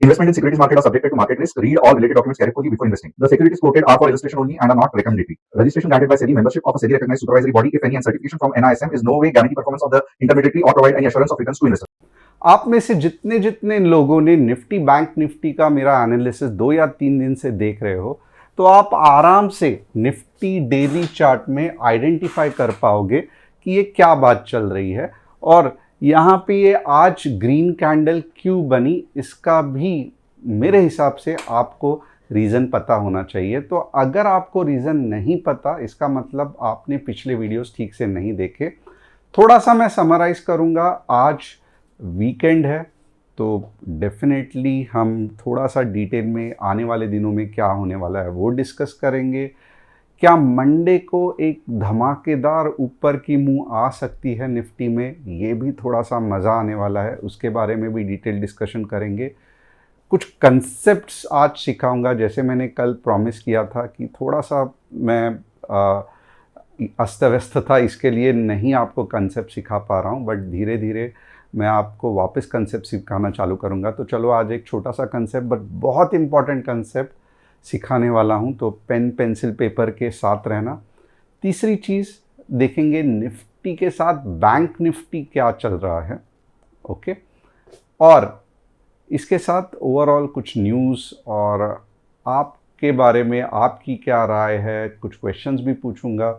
Investment in securities market are subjected to market risk. Read all related documents carefully before investing. The securities quoted are for illustration only and are not recommendatory. Registration granted by SEBI. Membership of a SEBI recognized supervisory body, if any, and certification from NISM is no way guarantee performance of the intermediary or provide any assurance of returns to investors. आप में से जितने जितने लोगों ने Nifty bank Nifty का मेरा analysis 2 या 3 दिन से देख रहे हो, तो आप आराम से निफ्टी डेली चार्ट में आइडेंटिफाई कर पाओगे कि ये क्या बात चल रही है और यहाँ पे ये आज ग्रीन कैंडल क्यों बनी, इसका भी मेरे हिसाब से आपको रीज़न पता होना चाहिए। तो अगर आपको रीज़न नहीं पता, इसका मतलब आपने पिछले वीडियोस ठीक से नहीं देखे। थोड़ा सा मैं समराइज़ करूँगा। आज वीकेंड है तो डेफिनेटली हम थोड़ा सा डिटेल में आने वाले दिनों में क्या होने वाला है वो डिस्कस करेंगे। क्या मंडे को एक धमाकेदार ऊपर की मुंह आ सकती है निफ्टी में, ये भी थोड़ा सा मज़ा आने वाला है, उसके बारे में भी डिटेल डिस्कशन करेंगे। कुछ कंसेप्ट्स आज सिखाऊंगा, जैसे मैंने कल प्रॉमिस किया था कि थोड़ा सा मैं अस्त व्यस्त था, इसके लिए नहीं आपको कंसेप्ट सिखा पा रहा हूँ, बट धीरे धीरे मैं आपको वापस कंसेप्ट सिखाना चालू करूँगा। तो चलो आज एक छोटा सा कंसेप्ट बट बहुत इंपॉर्टेंट कंसेप्ट सिखाने वाला हूँ, तो पेन पेंसिल पेपर के साथ रहना। तीसरी चीज़ देखेंगे निफ्टी के साथ बैंक निफ्टी क्या चल रहा है, ओके, और इसके साथ ओवरऑल कुछ न्यूज़ और आपके बारे में आपकी क्या राय है, कुछ क्वेश्चंस भी पूछूंगा।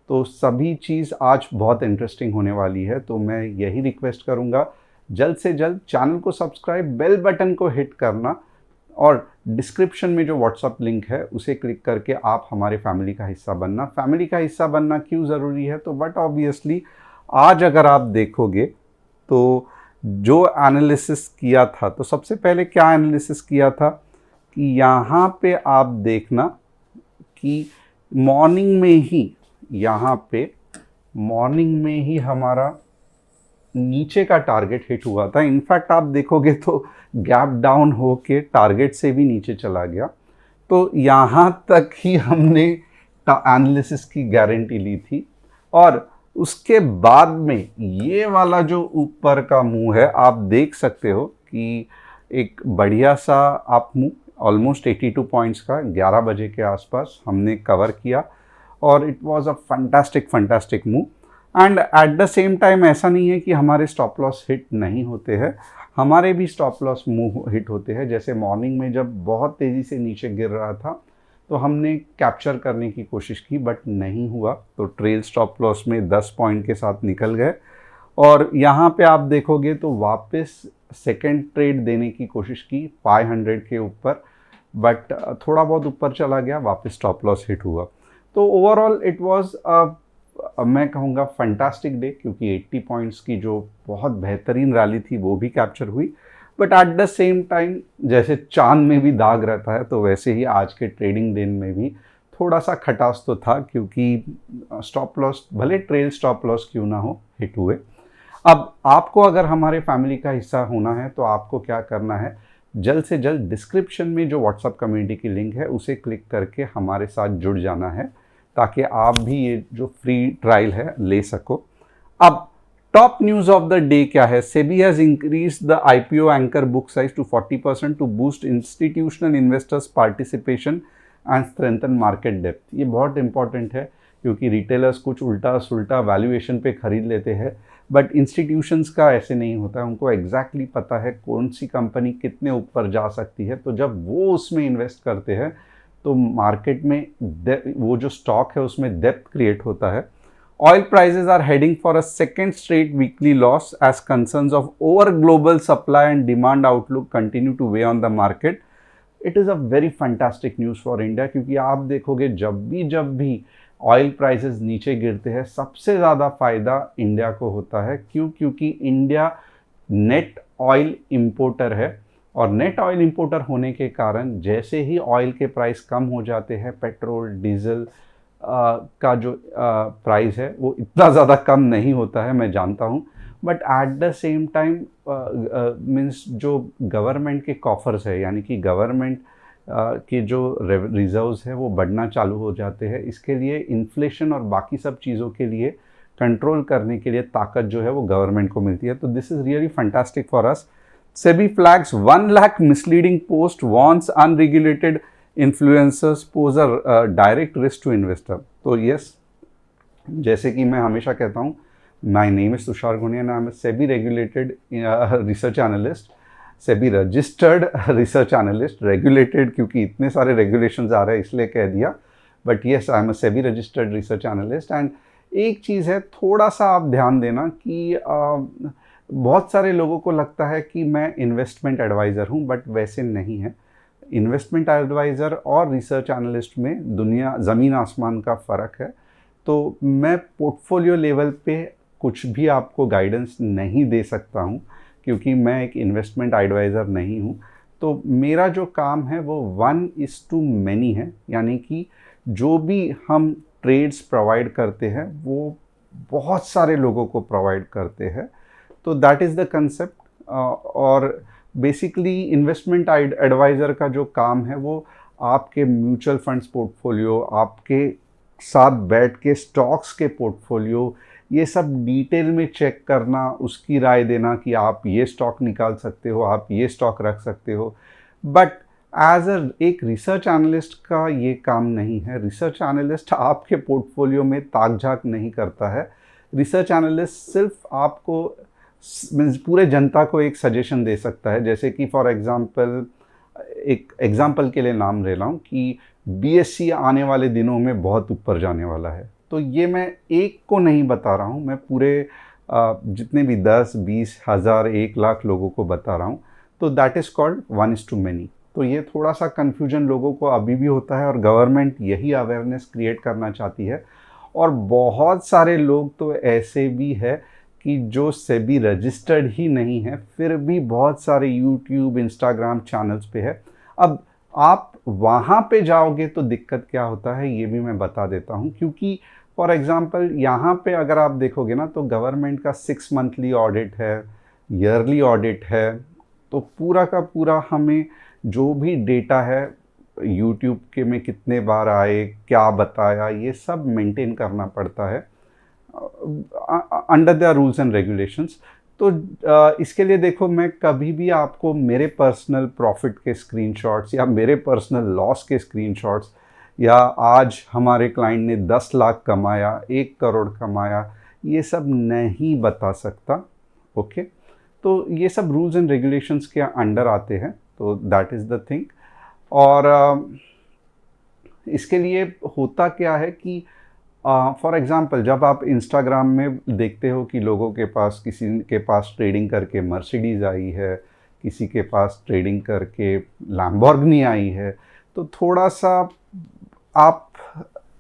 तो सभी चीज़ आज बहुत इंटरेस्टिंग होने वाली है। तो मैं यही रिक्वेस्ट करूंगा, जल्द से जल्द चैनल को सब्सक्राइब, बेल बटन को हिट करना और डिस्क्रिप्शन में जो व्हाट्सअप लिंक है उसे क्लिक करके आप हमारे फैमिली का हिस्सा बनना। फैमिली का हिस्सा बनना क्यों ज़रूरी है, तो बट ऑब्वियसली आज अगर आप देखोगे तो जो एनालिसिस किया था, तो सबसे पहले क्या एनालिसिस किया था कि यहाँ पे आप देखना कि मॉर्निंग में ही, यहाँ पे मॉर्निंग में ही हमारा नीचे का टारगेट हिट हुआ था। इनफैक्ट आप देखोगे तो गैप डाउन होके टारगेट से भी नीचे चला गया। तो यहाँ तक ही हमने एनालिसिस की गारंटी ली थी और उसके बाद में ये वाला जो ऊपर का मुंह है, आप देख सकते हो कि एक बढ़िया सा अप मूव ऑलमोस्ट 82 पॉइंट्स का 11 बजे के आसपास हमने कवर किया और it was a fantastic move. And at the same time ऐसा नहीं है कि हमारे स्टॉप लॉस हिट नहीं होते हैं, हमारे भी स्टॉप लॉस मूव हिट होते हैं। जैसे मॉर्निंग में जब बहुत तेज़ी से नीचे गिर रहा था तो हमने कैप्चर करने की कोशिश की बट नहीं हुआ, तो ट्रेल स्टॉप लॉस में 10 पॉइंट के साथ निकल गए। और यहाँ पे आप देखोगे तो वापस सेकंड ट्रेड देने की कोशिश की 500 के ऊपर, बट थोड़ा बहुत ऊपर चला गया, वापस स्टॉप लॉस हिट हुआ। तो ओवरऑल इट वाज मैं कहूँगा फंटास्टिक डे, क्योंकि 80 पॉइंट्स की जो बहुत बेहतरीन रैली थी वो भी कैप्चर हुई। But at the same time जैसे चांद में भी दाग रहता है, तो वैसे ही आज के ट्रेडिंग दिन में भी थोड़ा सा खटास तो था, क्योंकि स्टॉप लॉस भले ट्रेल स्टॉप लॉस क्यों ना हो हिट हुए। अब आपको अगर हमारे फैमिली का हिस्सा होना है तो आपको क्या करना है, जल्द से जल्द डिस्क्रिप्शन में जो व्हाट्सएप कम्युनिटी की लिंक है उसे क्लिक करके हमारे साथ जुड़ जाना है, ताकि आप भी ये जो फ्री ट्रायल है ले सको। अब top news of the day क्या है, SEBI has increased the IPO anchor book size to 40% to boost institutional investors participation and strengthen market depth. ये बहुत इंपॉर्टेंट है, क्योंकि रिटेलर्स कुछ उल्टा सुल्टा वैल्यूएशन पे खरीद लेते हैं, बट इंस्टीट्यूशंस का ऐसे नहीं होता है। उनको एग्जैक्टली पता है कौन सी कंपनी कितने ऊपर जा सकती है, तो जब वो उसमें इन्वेस्ट करते हैं तो मार्केट में वो जो स्टॉक है उसमें डेप्थ क्रिएट होता है। Oil prices are heading for a second straight weekly loss as concerns of over global supply and demand outlook continue to weigh on the market. It is a very fantastic news for India, क्योंकि आप देखोगे जब भी oil prices नीचे गिरते हैं सबसे ज़्यादा फ़ायदा इंडिया को होता है। क्यों? क्योंकि इंडिया नेट ऑयल इंपोर्टर है, और नेट ऑयल इंपोर्टर होने के कारण जैसे ही ऑयल के प्राइस कम हो जाते हैं, पेट्रोल डीजल का जो प्राइस है वो इतना ज़्यादा कम नहीं होता है, मैं जानता हूँ, but at the same time means जो गवर्नमेंट के कॉफर्स है, यानी कि गवर्नमेंट के जो रिजर्व्स है वो बढ़ना चालू हो जाते हैं। इसके लिए इन्फ्लेशन और बाकी सब चीज़ों के लिए कंट्रोल करने के लिए ताकत जो है वो गवर्नमेंट को मिलती है। तो this is really fantastic for us. SEBI flags 1 lakh misleading post, warns unregulated influencers pose a direct risk to investor. तो yes, जैसे कि मैं हमेशा कहता हूँ, my name is Tushar Gunia and I am SEBI regulated research analyst, SEBI registered research analyst, regulated क्योंकि इतने सारे रेगुलेशंस आ रहे हैं इसलिए कह दिया, but yes I am a SEBI registered research analyst. And एक चीज़ है, थोड़ा सा आप ध्यान देना कि बहुत सारे लोगों को लगता है कि मैं इन्वेस्टमेंट एडवाइज़र हूँ, बट वैसे नहीं है। इन्वेस्टमेंट एडवाइज़र और रिसर्च एनालिस्ट में दुनिया ज़मीन आसमान का फ़र्क है। तो मैं पोर्टफोलियो लेवल पे कुछ भी आपको गाइडेंस नहीं दे सकता हूँ क्योंकि मैं एक इन्वेस्टमेंट एडवाइज़र नहीं हूँ। तो मेरा जो काम है वो 1:many है, यानी कि जो भी हम ट्रेड्स प्रोवाइड करते हैं वो बहुत सारे लोगों को प्रोवाइड करते हैं। तो दैट इज़ द कंसेप्ट। और बेसिकली इन्वेस्टमेंट एडवाइज़र का जो काम है वो आपके म्यूचुअल फंड्स पोर्टफोलियो, आपके साथ बैठ के स्टॉक्स के पोर्टफोलियो, ये सब डिटेल में चेक करना, उसकी राय देना कि आप ये स्टॉक निकाल सकते हो, आप ये स्टॉक रख सकते हो। बट एज एक रिसर्च एनालिस्ट का ये काम नहीं है। रिसर्च एनालिस्ट आपके पोर्टफोलियो में ताक झाक नहीं करता है। रिसर्च एनालिस्ट सिर्फ आपको मीन्स पूरे जनता को एक सजेशन दे सकता है। जैसे कि फॉर एग्जांपल, एक एग्जांपल के लिए नाम ले रहा हूँ कि BSE आने वाले दिनों में बहुत ऊपर जाने वाला है, तो ये मैं एक को नहीं बता रहा हूँ, मैं पूरे जितने भी 10, 20, 1000, 1 लाख लोगों को बता रहा हूँ। तो दैट इज़ कॉल्ड 1:many। तो ये थोड़ा सा कन्फ्यूजन लोगों को अभी भी होता है और गवर्नमेंट यही अवेयरनेस क्रिएट करना चाहती है। और बहुत सारे लोग तो ऐसे भी है कि जो सेबी रजिस्टर्ड ही नहीं है, फिर भी बहुत सारे यूट्यूब, इंस्टाग्राम चैनल्स पे है। अब आप वहाँ पे जाओगे तो दिक्कत क्या होता है ये भी मैं बता देता हूँ। क्योंकि फॉर एग्ज़ाम्पल यहाँ पे अगर आप देखोगे ना तो गवर्नमेंट का 6 मंथली ऑडिट है, ईयरली ऑडिट है। तो पूरा का पूरा हमें जो भी डेटा है यूट्यूब के में कितने बार आए, क्या बताया, ये सब मेंटेन करना पड़ता है under the rules and regulations. तो इसके लिए देखो, मैं कभी भी आपको मेरे पर्सनल प्रॉफिट के स्क्रीनशॉट्स या मेरे पर्सनल लॉस के स्क्रीनशॉट्स, या आज हमारे क्लाइंट ने 10 लाख कमाया, 1 करोड़ कमाया, ये सब नहीं बता सकता। ओके, तो ये सब रूल्स एंड रेगुलेशंस के अंडर आते हैं। तो दैट इज़ द थिंग। और इसके लिए होता क्या है कि फॉर एग्ज़ाम्पल जब आप इंस्टाग्राम में देखते हो कि लोगों के पास, किसी के पास ट्रेडिंग करके मर्सिडीज़ आई है, किसी के पास ट्रेडिंग करके लैम्बोर्गिनी आई है, तो थोड़ा सा आप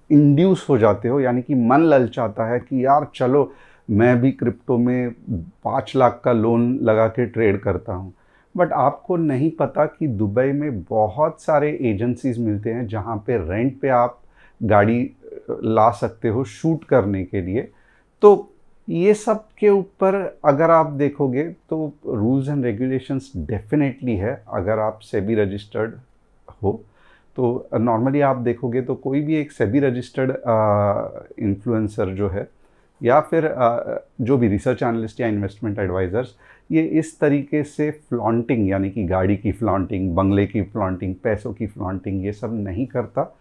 इंड्यूस हो जाते हो, यानी कि मन ललचाता है कि यार चलो मैं भी क्रिप्टो में 5 लाख का लोन लगा के ट्रेड करता हूँ। बट आपको नहीं पता कि दुबई में बहुत सारे एजेंसीज मिलते हैं जहाँ पे रेंट पे आप गाड़ी ला सकते हो शूट करने के लिए। तो ये सब के ऊपर अगर आप देखोगे तो रूल्स एंड रेगुलेशंस डेफिनेटली है। अगर आप सेबी रजिस्टर्ड हो तो नॉर्मली आप देखोगे तो कोई भी एक सेबी रजिस्टर्ड इन्फ्लुएंसर जो है, या फिर जो भी रिसर्च एनालिस्ट या इन्वेस्टमेंट एडवाइज़र्स, ये इस तरीके से फ्लॉन्टिंग, यानी कि गाड़ी की फ्लॉन्टिंग, बंगले की फ्लॉन्टिंग, पैसों की फ्लॉन्टिंग, ये सब नहीं करता।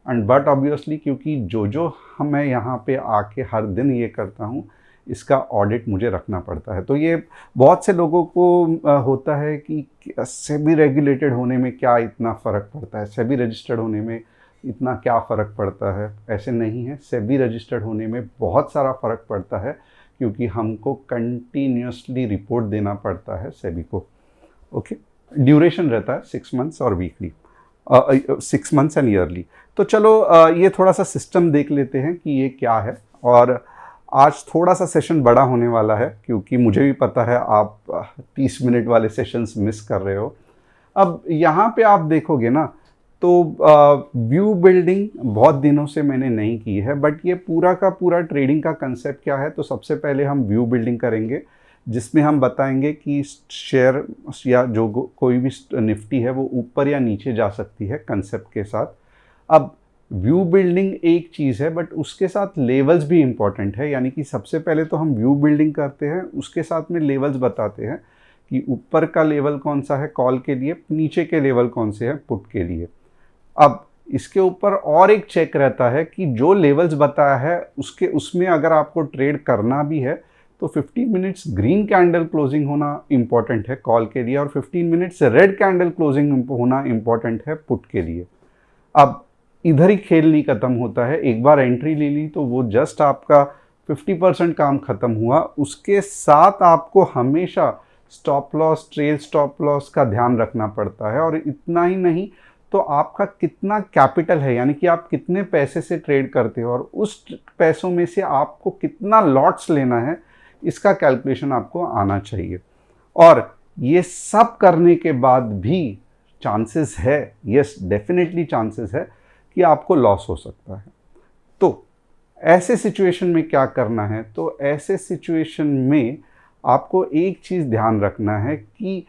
एंड बट ऑब्वियसली क्योंकि जो मैं यहाँ पे आके हर दिन ये करता हूँ, इसका ऑडिट मुझे रखना पड़ता है। तो ये बहुत से लोगों को होता है कि सेबी रेगुलेटेड होने में क्या इतना फ़र्क पड़ता है, सेबी रजिस्टर्ड होने में इतना क्या फ़र्क पड़ता है। ऐसे नहीं है, सेबी रजिस्टर्ड होने में बहुत सारा फ़र्क पड़ता है क्योंकि हमको कंटिन्यूसली रिपोर्ट देना पड़ता है सेबी को। ओके, ड्यूरेशन रहता है 6 मंथ्स और वीकली, 6 मंथ्स एंड ईयरली। तो चलो ये थोड़ा सा सिस्टम देख लेते हैं कि ये क्या है। और आज थोड़ा सा सेशन बड़ा होने वाला है क्योंकि मुझे भी पता है आप 30 मिनट वाले सेशंस मिस कर रहे हो। अब यहाँ पे आप देखोगे ना तो व्यू बिल्डिंग बहुत दिनों से मैंने नहीं की है, बट ये पूरा का पूरा ट्रेडिंग का कंसेप्ट क्या है। तो सबसे पहले हम व्यू बिल्डिंग करेंगे जिसमें हम बताएंगे कि शेयर या जो कोई भी निफ्टी है वो ऊपर या नीचे जा सकती है कंसेप्ट के साथ। अब व्यू बिल्डिंग एक चीज़ है, बट उसके साथ लेवल्स भी इम्पॉर्टेंट है। यानी कि सबसे पहले तो हम व्यू बिल्डिंग करते हैं, उसके साथ में लेवल्स बताते हैं कि ऊपर का लेवल कौन सा है कॉल के लिए, नीचे के लेवल कौन से हैं पुट के लिए। अब इसके ऊपर और एक चेक रहता है कि जो लेवल्स बताया है उसमें अगर आपको ट्रेड करना भी है तो 15 मिनट्स ग्रीन कैंडल क्लोजिंग होना इंपॉर्टेंट है कॉल के लिए और 15 मिनट्स रेड कैंडल क्लोजिंग होना इंपॉर्टेंट है पुट के लिए। अब इधर ही खेल नहीं ख़त्म होता है, एक बार एंट्री ले ली तो वो जस्ट आपका 50% काम ख़त्म हुआ। उसके साथ आपको हमेशा stop loss, trail stop loss का ध्यान रखना पड़ता है। और इतना ही नहीं तो आपका कितना कैपिटल है, यानी कि आप कितने पैसे से ट्रेड करते हो और उस पैसों में से आपको कितना लॉट्स लेना है, इसका कैलकुलेशन आपको आना चाहिए। और ये सब करने के बाद भी चांसेस है, यस डेफिनेटली चांसेस है कि आपको लॉस हो सकता है। तो ऐसे सिचुएशन में क्या करना है, तो ऐसे सिचुएशन में आपको एक चीज़ ध्यान रखना है कि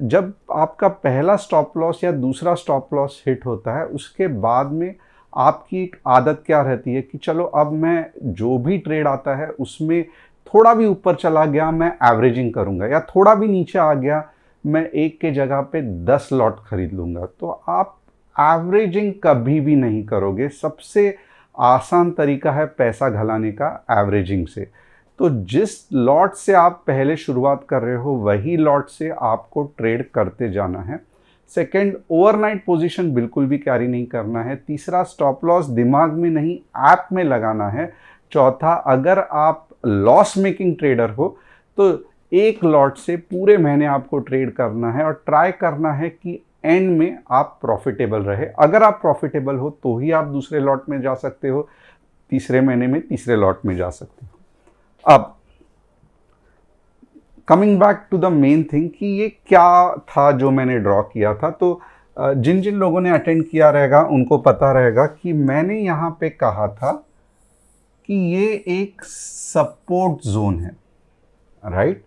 जब आपका पहला स्टॉप लॉस या दूसरा स्टॉप लॉस हिट होता है उसके बाद में आपकी एक आदत क्या रहती है कि चलो अब मैं जो भी ट्रेड आता है उसमें थोड़ा भी ऊपर चला गया मैं एवरेजिंग करूंगा, या थोड़ा भी नीचे आ गया मैं एक के जगह पे 10 लॉट खरीद लूँगा। तो आप एवरेजिंग कभी भी नहीं करोगे। सबसे आसान तरीका है पैसा घलाने का एवरेजिंग से। तो जिस लॉट से आप पहले शुरुआत कर रहे हो वही लॉट से आपको ट्रेड करते जाना है। सेकंड, ओवरनाइट पोजीशन बिल्कुल भी कैरी नहीं करना है। तीसरा, स्टॉप लॉस दिमाग में नहीं ऐप में लगाना है। चौथा, अगर आप लॉस मेकिंग ट्रेडर हो तो एक लॉट से पूरे महीने आपको ट्रेड करना है और ट्राई करना है कि एंड में आप प्रॉफिटेबल रहे। अगर आप प्रॉफिटेबल हो तो ही आप दूसरे लॉट में जा सकते हो, तीसरे महीने में तीसरे लॉट में जा सकते हो। अब coming back to the main thing कि ये क्या था जो मैंने ड्रॉ किया था। तो जिन जिन लोगों ने अटेंड किया रहेगा उनको पता रहेगा कि मैंने यहाँ पे कहा था कि ये एक सपोर्ट जोन है, राइट।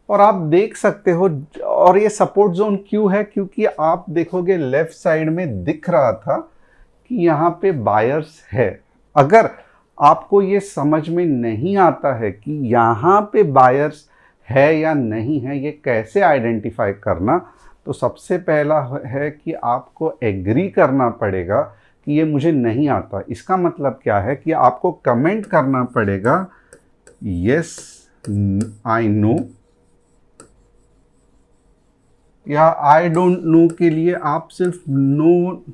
और आप देख सकते हो, और ये सपोर्ट जोन क्यों है, क्योंकि आप देखोगे लेफ्ट साइड में दिख रहा था कि यहाँ पे बायर्स है। अगर आपको ये समझ में नहीं आता है कि यहाँ पे बायर्स है या नहीं है, ये कैसे आइडेंटिफाई करना, तो सबसे पहला है कि आपको एग्री करना पड़ेगा कि ये मुझे नहीं आता। इसका मतलब क्या है कि आपको कमेंट करना पड़ेगा यस आई नो, या आई डोंट नो के लिए आप सिर्फ नो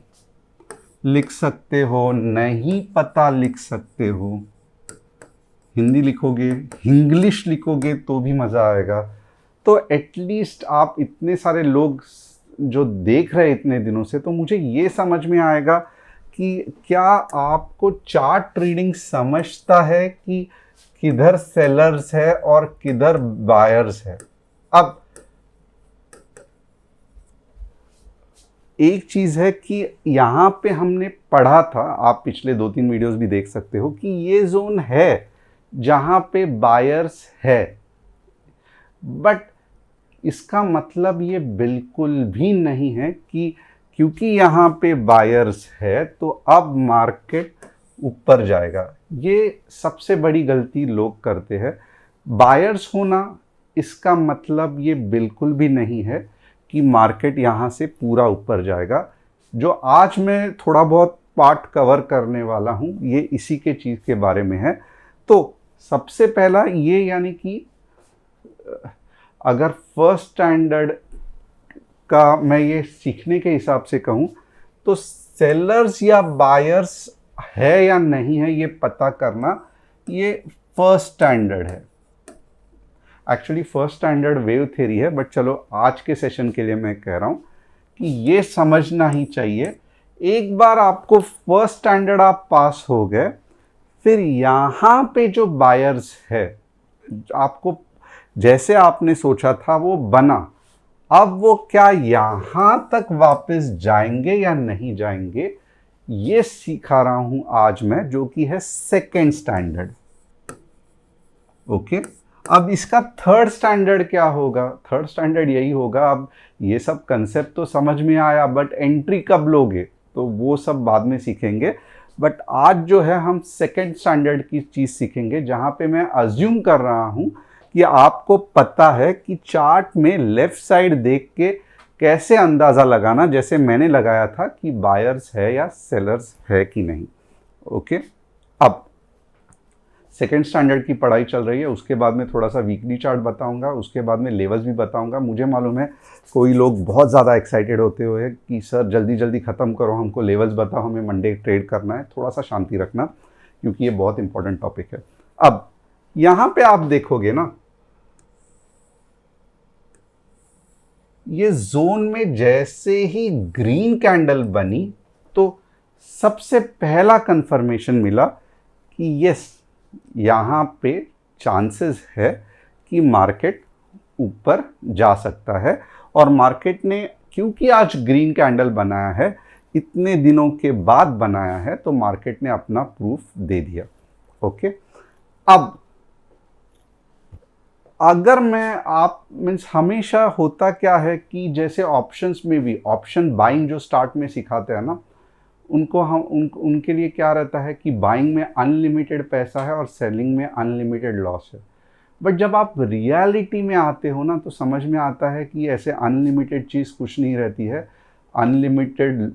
लिख सकते हो, नहीं पता लिख सकते हो। हिंदी लिखोगे, इंग्लिश लिखोगे तो भी मज़ा आएगा। तो एटलीस्ट आप इतने सारे लोग जो देख रहे हैं इतने दिनों से, तो मुझे ये समझ में आएगा कि क्या आपको चार्ट ट्रेडिंग समझता है कि किधर सेलर्स है और किधर बायर्स है। अब एक चीज़ है कि यहाँ पे हमने पढ़ा था, आप पिछले 2-3 वीडियोस भी देख सकते हो कि ये जोन है जहाँ पे बायर्स है, बट इसका मतलब ये बिल्कुल भी नहीं है कि क्योंकि यहाँ पे बायर्स है तो अब मार्केट ऊपर जाएगा। ये सबसे बड़ी गलती लोग करते हैं। बायर्स होना इसका मतलब ये बिल्कुल भी नहीं है कि मार्केट यहाँ से पूरा ऊपर जाएगा। जो आज मैं थोड़ा बहुत पार्ट कवर करने वाला हूँ ये इसी के चीज़ के बारे में है। तो सबसे पहला ये, यानी कि अगर फर्स्ट स्टैंडर्ड का मैं ये सीखने के हिसाब से कहूँ तो सेलर्स या बायर्स है या नहीं है ये पता करना, ये फर्स्ट स्टैंडर्ड है। Actually first standard wave theory है, बट चलो आज के सेशन के लिए मैं कह रहा हूँ कि ये समझना ही चाहिए। एक बार आपको फर्स्ट स्टैंडर्ड आप पास हो गए, फिर यहाँ पे जो बायर्स है, आपको जैसे आपने सोचा था वो बना, अब वो क्या यहाँ तक वापस जाएंगे या नहीं जाएंगे, ये सिखा रहा हूँ आज मैं, जो कि है सेकेंड स्टैंडर्ड। ओके, अब इसका थर्ड स्टैंडर्ड क्या होगा? थर्ड स्टैंडर्ड यही होगा। अब ये सब कंसेप्ट तो समझ में आया, बट एंट्री कब लोगे तो वो सब बाद में सीखेंगे। बट आज जो है हम सेकेंड स्टैंडर्ड की चीज़ सीखेंगे, जहाँ पे मैं अज्यूम कर रहा हूँ कि आपको पता है कि चार्ट में लेफ्ट साइड देख के कैसे अंदाज़ा लगाना, जैसे मैंने लगाया था कि बायर्स है या सेलर्स है कि नहीं। ओके, अब सेकेंड स्टैंडर्ड की पढ़ाई चल रही है, उसके बाद में थोड़ा सा वीकली चार्ट बताऊंगा, उसके बाद में लेवल्स भी बताऊंगा। मुझे मालूम है कोई लोग बहुत ज़्यादा एक्साइटेड होते हुए कि सर जल्दी जल्दी ख़त्म करो, हमको लेवल्स बताओ, हमें मंडे ट्रेड करना है। थोड़ा सा शांति रखना क्योंकि ये बहुत इंपॉर्टेंट टॉपिक है। अब यहाँ पे आप देखोगे ना, ये जोन में जैसे ही ग्रीन कैंडल बनी तो सबसे पहला कंफर्मेशन मिला कि यस, यहाँ पे चांसेस है कि मार्केट ऊपर जा सकता है। और मार्केट ने क्योंकि आज ग्रीन कैंडल बनाया है, इतने दिनों के बाद बनाया है, तो मार्केट ने अपना प्रूफ दे दिया। ओके, अब अगर मैं आप मीन्स हमेशा होता क्या है कि जैसे ऑप्शंस में भी ऑप्शन बाइंग जो स्टार्ट में सिखाते हैं ना, उनको हम उनके लिए क्या रहता है कि बाइंग में अनलिमिटेड पैसा है और सेलिंग में अनलिमिटेड लॉस है। बट जब आप रियलिटी में आते हो ना, तो समझ में आता है कि ऐसे अनलिमिटेड चीज़ कुछ नहीं रहती है, अनलिमिटेड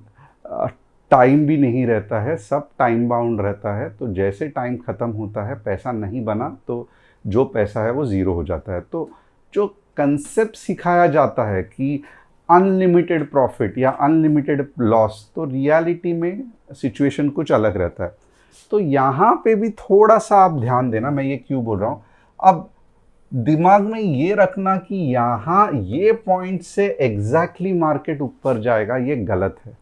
टाइम भी नहीं रहता है, सब टाइम बाउंड रहता है। तो जैसे टाइम ख़त्म होता है, पैसा नहीं बना तो जो पैसा है वो ज़ीरो हो जाता है। तो जो कंसेप्ट सिखाया जाता है कि अनलिमिटेड प्रॉफिट या अनलिमिटेड लॉस, तो रियलिटी में सिचुएशन कुछ अलग रहता है। तो यहाँ पे भी थोड़ा सा आप ध्यान देना, मैं ये क्यों बोल रहा हूँ। अब दिमाग में ये रखना कि यहाँ ये पॉइंट से एग्जैक्टली मार्केट ऊपर जाएगा, ये गलत है।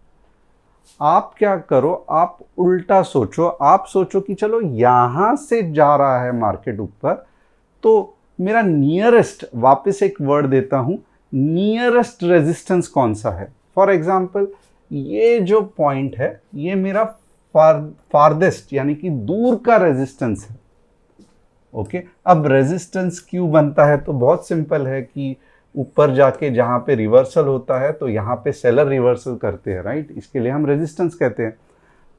आप क्या करो, आप उल्टा सोचो। आप सोचो कि चलो यहाँ से जा रहा है मार्केट ऊपर, तो मेरा नियरेस्ट, वापस एक वर्ड देता हूँ, नियरेस्ट रेजिस्टेंस कौन सा है। फॉर एग्जाम्पल ये जो पॉइंट है, ये मेरा फारदेस्ट यानी कि दूर का रेजिस्टेंस है। ओके, अब रेजिस्टेंस क्यों बनता है, तो बहुत सिंपल है कि ऊपर जाके जहाँ पे रिवर्सल होता है, तो यहाँ पे सेलर रिवर्सल करते हैं, राइट, इसके लिए हम रेजिस्टेंस कहते हैं।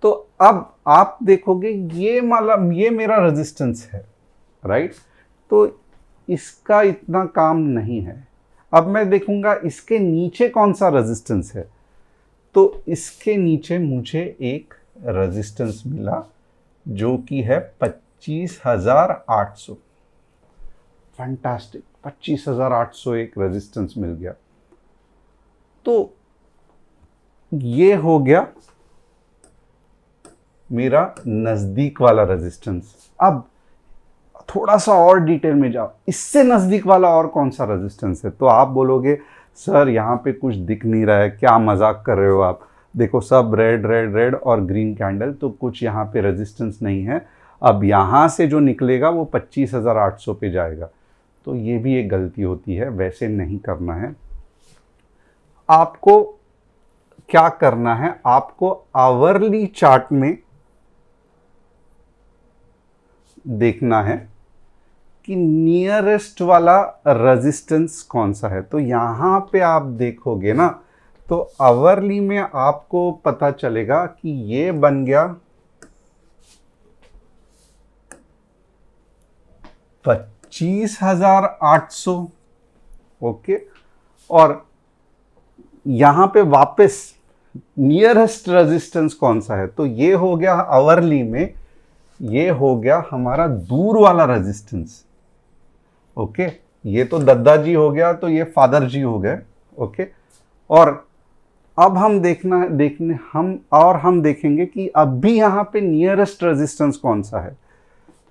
तो अब आप देखोगे ये मेरा रेजिस्टेंस है, राइट, तो इसका इतना काम नहीं है। अब मैं देखूंगा इसके नीचे कौन सा रेजिस्टेंस है, तो इसके नीचे मुझे एक रेजिस्टेंस मिला जो कि है 25,800। फैंटास्टिक, 25,800 एक रेजिस्टेंस मिल गया। तो ये हो गया मेरा नज़दीक वाला रेजिस्टेंस। अब थोड़ा सा और डिटेल में जाओ, इससे नज़दीक वाला और कौन सा रेजिस्टेंस है। तो आप बोलोगे सर यहाँ पे कुछ दिख नहीं रहा है, क्या मजाक कर रहे हो आप, देखो सब रेड रेड रेड और ग्रीन कैंडल, तो कुछ यहाँ पे रेजिस्टेंस नहीं है। अब यहाँ से जो निकलेगा वो 25,800 पे जाएगा। तो ये भी एक गलती होती है, वैसे नहीं करना है। आपको क्या करना है, आपको आवरली चार्ट में देखना है कि नियरेस्ट वाला रेजिस्टेंस कौन सा है। तो यहाँ पे आप देखोगे ना, तो आवरली में आपको पता चलेगा कि ये बन गया 25,800। ओके, और यहाँ पे वापस नियरेस्ट रेजिस्टेंस कौन सा है, तो ये हो गया आवरली में, ये हो गया हमारा दूर वाला रेजिस्टेंस। ओके, ये तो दादाजी हो गया, तो ये फादर जी हो गए। ओके, और अब हम हम देखेंगे कि अब भी यहाँ पे नियरेस्ट रेजिस्टेंस कौन सा है।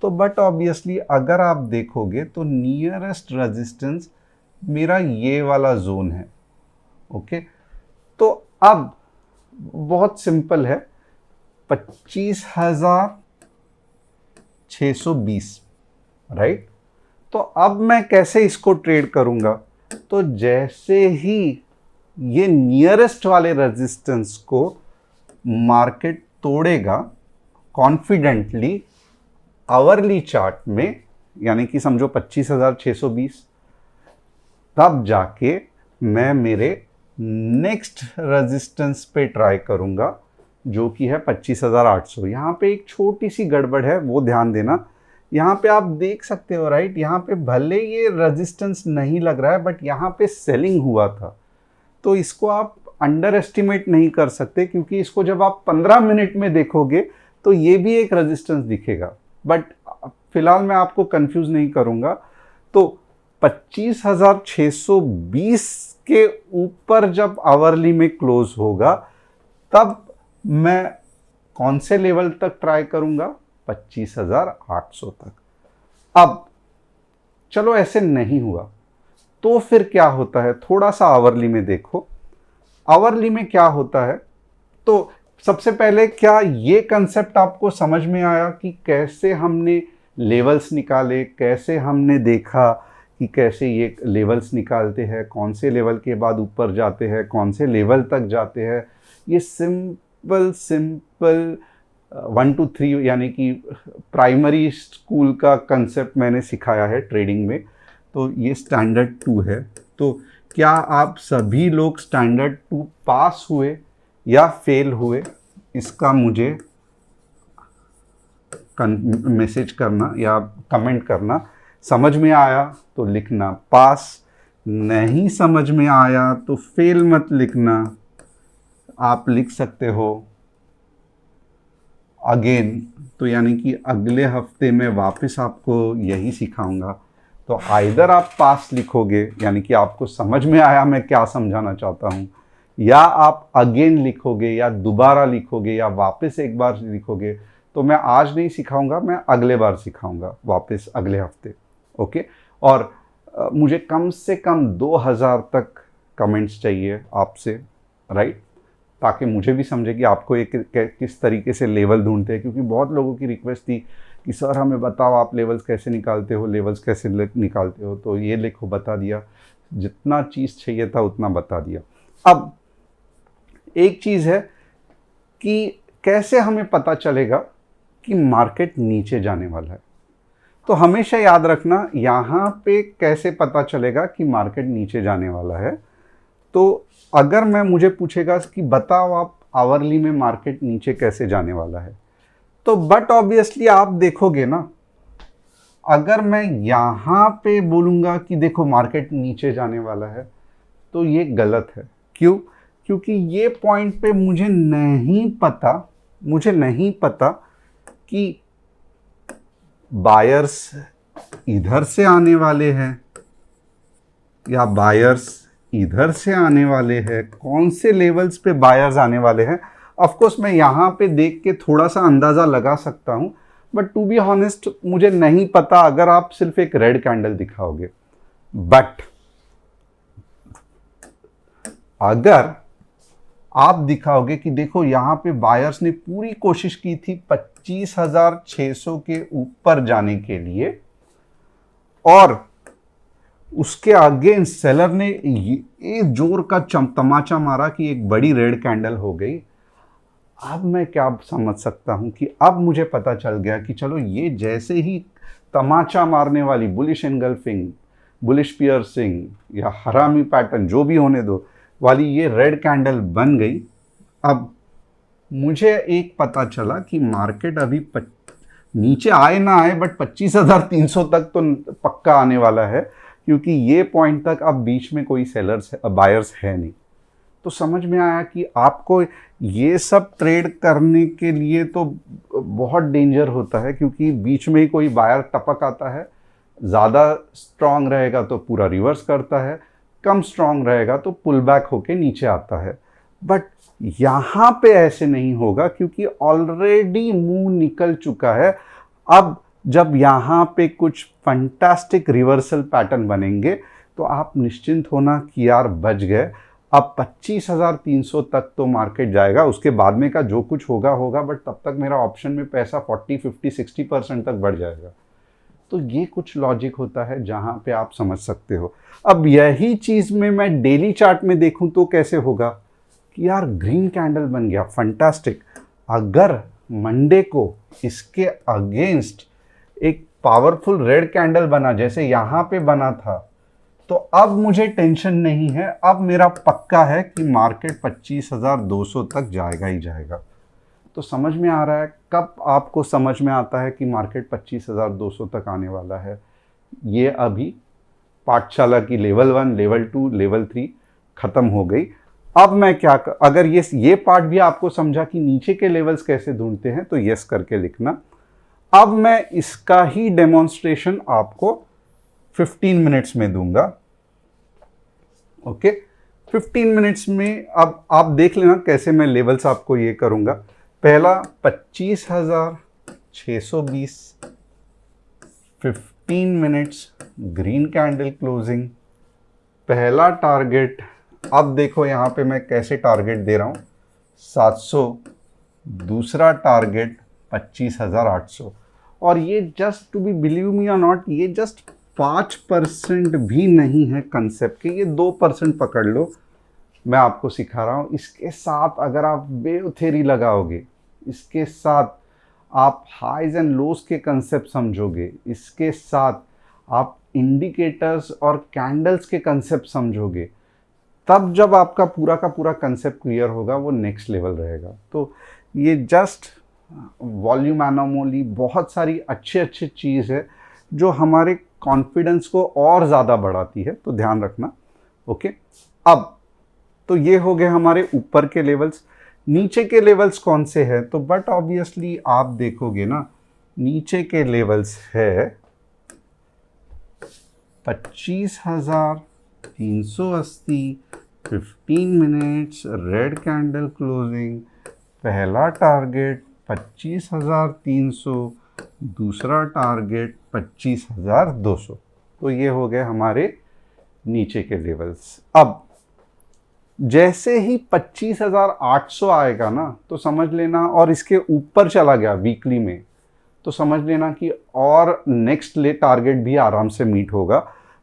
तो बट ऑब्वियसली अगर आप देखोगे तो नियरेस्ट रेजिस्टेंस मेरा ये वाला जोन है। ओके, तो अब बहुत सिंपल है, 25,620, राइट। तो अब मैं कैसे इसको ट्रेड करूंगा, तो जैसे ही ये नियरेस्ट वाले रेजिस्टेंस को मार्केट तोड़ेगा कॉन्फिडेंटली आवरली चार्ट में, यानी कि समझो 25,620, तब जाके मैं मेरे नेक्स्ट रेजिस्टेंस पे ट्राई करूंगा जो कि है 25,800। यहाँ पे एक छोटी सी गड़बड़ है, वो ध्यान देना। यहाँ पे आप देख सकते हो राइट, यहाँ पे भले ये रेजिस्टेंस नहीं लग रहा है बट यहाँ पे सेलिंग हुआ था। तो इसको आप अंडर एस्टिमेट नहीं कर सकते, क्योंकि इसको जब आप 15 मिनट में देखोगे तो ये भी एक रेजिस्टेंस दिखेगा। बट फिलहाल मैं आपको कंफ्यूज नहीं करूँगा। तो 25,620 के ऊपर जब आवरली में क्लोज होगा तब मैं कौन से लेवल तक ट्राई करूंगा, 25,800 तक। अब चलो ऐसे नहीं हुआ तो फिर क्या होता है, थोड़ा सा आवरली में देखो। आवरली में क्या होता है, तो सबसे पहले क्या ये कंसेप्ट आपको समझ में आया कि कैसे हमने लेवल्स निकाले, कैसे हमने देखा कि कैसे ये लेवल्स निकालते हैं, कौन से लेवल के बाद ऊपर जाते हैं, कौन से लेवल तक जाते हैं। ये सिंपल 1 to 3 यानी कि प्राइमरी स्कूल का कंसेप्ट मैंने सिखाया है ट्रेडिंग में। तो ये स्टैंडर्ड 2 है। तो क्या आप सभी लोग स्टैंडर्ड 2 पास हुए या फेल हुए, इसका मुझे मैसेज करना या कमेंट करना। समझ में आया तो लिखना पास, नहीं समझ में आया तो फेल मत लिखना। आप लिख सकते हो अगेन, तो यानी कि अगले हफ्ते में वापस आपको यही सिखाऊंगा। तो आइदर आप पास लिखोगे यानी कि आपको समझ में आया मैं क्या समझाना चाहता हूँ, या आप अगेन लिखोगे या दोबारा लिखोगे या वापस एक बार लिखोगे। तो मैं आज नहीं सिखाऊंगा, मैं अगले बार सिखाऊंगा वापस अगले हफ्ते। ओके। और मुझे कम से कम 2000 तक कमेंट्स चाहिए आपसे, राइट, ताकि मुझे भी समझे कि आपको एक किस तरीके से लेवल ढूंढते हैं। क्योंकि बहुत लोगों की रिक्वेस्ट थी कि सर हमें बताओ आप लेवल्स कैसे निकालते हो, लेवल्स कैसे निकालते हो। तो ये लिखो, बता दिया, जितना चीज़ चाहिए था उतना बता दिया। अब एक चीज़ है कि कैसे हमें पता चलेगा कि मार्केट नीचे जाने वाला है। तो हमेशा याद रखना, यहाँ पे कैसे पता चलेगा कि मार्केट नीचे जाने वाला है। तो अगर मुझे पूछेगा कि बताओ आप आवरली में मार्केट नीचे कैसे जाने वाला है, तो बट ऑब्वियसली आप देखोगे ना, अगर मैं यहाँ पे बोलूँगा कि देखो मार्केट नीचे जाने वाला है तो ये गलत है। क्यों? क्योंकि ये पॉइंट पे मुझे नहीं पता कि बायर्स इधर से आने वाले हैं या बायर्स इधर से आने वाले हैं, कौन से लेवल्स पे बायर्स आने वाले हैं। ऑफ कोर्स मैं यहाँ पे देख के थोड़ा सा अंदाज़ा लगा सकता हूँ, बट टू बी ऑनेस्ट मुझे नहीं पता अगर आप सिर्फ एक रेड कैंडल दिखाओगे। बट अगर आप दिखाओगे कि देखो यहाँ पे बायर्स ने पूरी कोशिश की थी 25,600 के ऊपर जाने के लिए, और उसके अगेंस्ट सेलर ने ये जोर का तमाचा मारा कि एक बड़ी रेड कैंडल हो गई। अब मैं क्या समझ सकता हूं कि अब मुझे पता चल गया कि चलो ये जैसे ही तमाचा मारने वाली बुलिश एंगल्फिंग, बुलिश पियर्सिंग या हरामी पैटर्न जो भी होने दो वाली ये रेड कैंडल बन गई, अब मुझे एक पता चला कि मार्केट अभी नीचे आए ना आए बट 25,300 तक तो पक्का आने वाला है, क्योंकि ये पॉइंट तक अब बीच में कोई सेलर्स बायर्स है नहीं। तो समझ में आया कि आपको ये सब ट्रेड करने के लिए तो बहुत डेंजर होता है, क्योंकि बीच में ही कोई बायर टपक आता है। ज़्यादा स्ट्रांग रहेगा तो पूरा रिवर्स करता है, कम स्ट्रांग रहेगा तो पुल बैक होके नीचे आता है। बट यहाँ पे ऐसे नहीं होगा, क्योंकि ऑलरेडी मूव निकल चुका है। अब जब यहाँ पे कुछ फंटास्टिक रिवर्सल पैटर्न बनेंगे तो आप निश्चिंत होना कि यार बच गए। अब 25,300 तक तो मार्केट जाएगा, उसके बाद में का जो कुछ होगा, बट तब तक मेरा ऑप्शन में पैसा 40, 50, 60% तक बढ़ जाएगा। तो ये कुछ लॉजिक होता है जहाँ पे आप समझ सकते हो। अब यही चीज़ में मैं डेली चार्ट में देखूँ तो कैसे होगा कि यार ग्रीन कैंडल बन गया, फंटास्टिक। अगर मंडे को इसके अगेंस्ट एक पावरफुल रेड कैंडल बना जैसे यहाँ पे बना था, तो अब मुझे टेंशन नहीं है। अब मेरा पक्का है कि मार्केट 25,200 तक जाएगा ही जाएगा। तो समझ में आ रहा है। कब आपको समझ में आता है कि मार्केट 25,200 तक आने वाला है? ये अभी पाठशाला की लेवल 1, लेवल 2, लेवल 3 खत्म हो गई। अब मैं क्या अगर ये पार्ट भी आपको समझा कि नीचे के लेवल्स कैसे ढूंढते हैं, तो यस करके लिखना। अब मैं इसका ही डेमोन्स्ट्रेशन आपको 15 मिनट्स में दूंगा। ओके, 15 मिनट्स में अब आप देख लेना कैसे मैं लेवल्स आपको ये करूंगा। पहला 25,620, 15 मिनट्स ग्रीन कैंडल क्लोजिंग, पहला टारगेट। अब देखो यहाँ पे मैं कैसे टारगेट दे रहा हूँ, 700, दूसरा टारगेट 25,800। और ये just to be believe me और नॉट, ये जस्ट 5% भी नहीं है कंसेप्ट के, ये 2% पकड़ लो। मैं आपको सिखा रहा हूँ। इसके साथ अगर आप वेव थ्योरी लगाओगे, इसके साथ आप हाइज एंड लोस के कंसेप्ट समझोगे, इसके साथ आप इंडिकेटर्स और कैंडल्स के कंसेप्ट समझोगे, तब जब आपका पूरा का पूरा कंसेप्ट क्लियर होगा, वो नेक्स्ट लेवल रहेगा। तो ये जस्ट वॉल्यूम एनोमली, बहुत सारी अच्छे चीज़ है जो हमारे कॉन्फिडेंस को और ज़्यादा बढ़ाती है, तो ध्यान रखना। ओके, अब तो ये हो गए हमारे ऊपर के लेवल्स। नीचे के लेवल्स कौन से हैं? तो बट ऑब्वियसली आप देखोगे ना, नीचे के लेवल्स है 25,380, 15 मिनट्स रेड कैंडल क्लोजिंग, पहला टारगेट 25,300, दूसरा टारगेट 25,200। तो ये हो गए हमारे नीचे के लेवल्स। अब जैसे ही 25,800 आएगा ना, तो समझ लेना, और इसके ऊपर चला गया वीकली में, तो समझ लेना कि और नेक्स्ट टारगेट भी आराम से मीट होगा।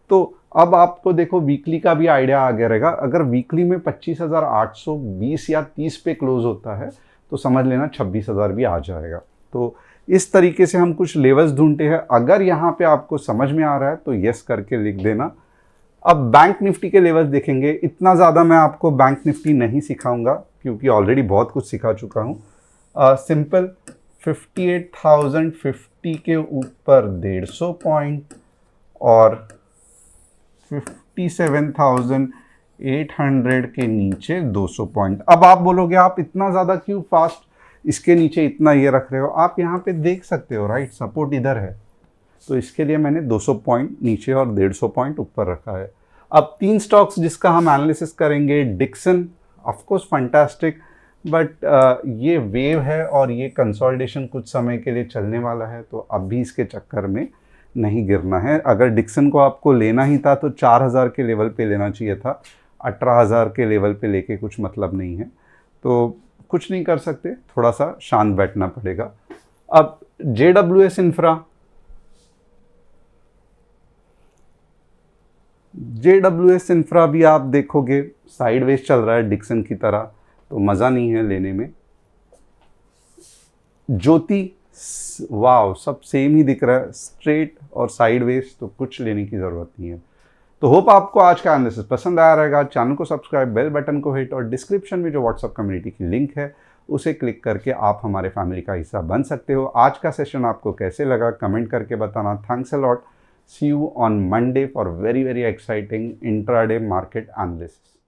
तो अब आपको देखो वीकली का भी आइडिया आ गया रहेगा। अगर वीकली में 25,820 या 30 पे क्लोज होता है, तो समझ लेना 26,000 भी आ जाएगा। तो इस तरीके से हम कुछ लेवल्स ढूंढते हैं। अगर यहाँ पे आपको समझ में आ रहा है तो यस करके लिख देना। अब बैंक निफ्टी के लेवल्स देखेंगे। इतना ज़्यादा मैं आपको बैंक निफ्टी नहीं सिखाऊंगा, क्योंकि ऑलरेडी बहुत कुछ सिखा चुका हूँ। सिंपल 58,050 के ऊपर 150 पॉइंट और 57,800 के नीचे 200 पॉइंट। अब आप बोलोगे आप इतना ज़्यादा क्यों फास्ट इसके नीचे इतना ये रख रहे हो? आप यहाँ पे देख सकते हो, राइट, सपोर्ट इधर है, तो इसके लिए मैंने 200 पॉइंट नीचे और 150 पॉइंट ऊपर रखा है। अब 3 स्टॉक्स जिसका हम एनालिसिस करेंगे। डिक्सन ऑफकोर्स फंटास्टिक, बट ये वेव है और ये कंसोलिडेशन कुछ समय के लिए चलने वाला है, तो अब भी इसके चक्कर में नहीं गिरना है। अगर डिक्सन को आपको लेना ही था तो 4,000 के लेवल पे लेना चाहिए था, 18,000 के लेवल पे लेके कुछ मतलब नहीं है। तो कुछ नहीं कर सकते, थोड़ा सा शांत बैठना पड़ेगा। अब JWS इंफ्रा, JWS इंफ्रा भी आप देखोगे साइडवेज चल रहा है डिक्सन की तरह, तो मज़ा नहीं है लेने में। ज्योति, वाव, सब सेम ही दिख रहा है, स्ट्रेट और साइडवेज, तो कुछ लेने की ज़रूरत नहीं है। तो होप आपको आज का एनालिसिस पसंद आया रहेगा। चैनल को सब्सक्राइब, बेल बटन को हिट, और डिस्क्रिप्शन में जो व्हाट्सएप कम्युनिटी की लिंक है उसे क्लिक करके आप हमारे फैमिली का हिस्सा बन सकते हो। आज का सेशन आपको कैसे लगा कमेंट करके बताना। Thanks a lot. See you on Monday for very exciting intraday market analysis.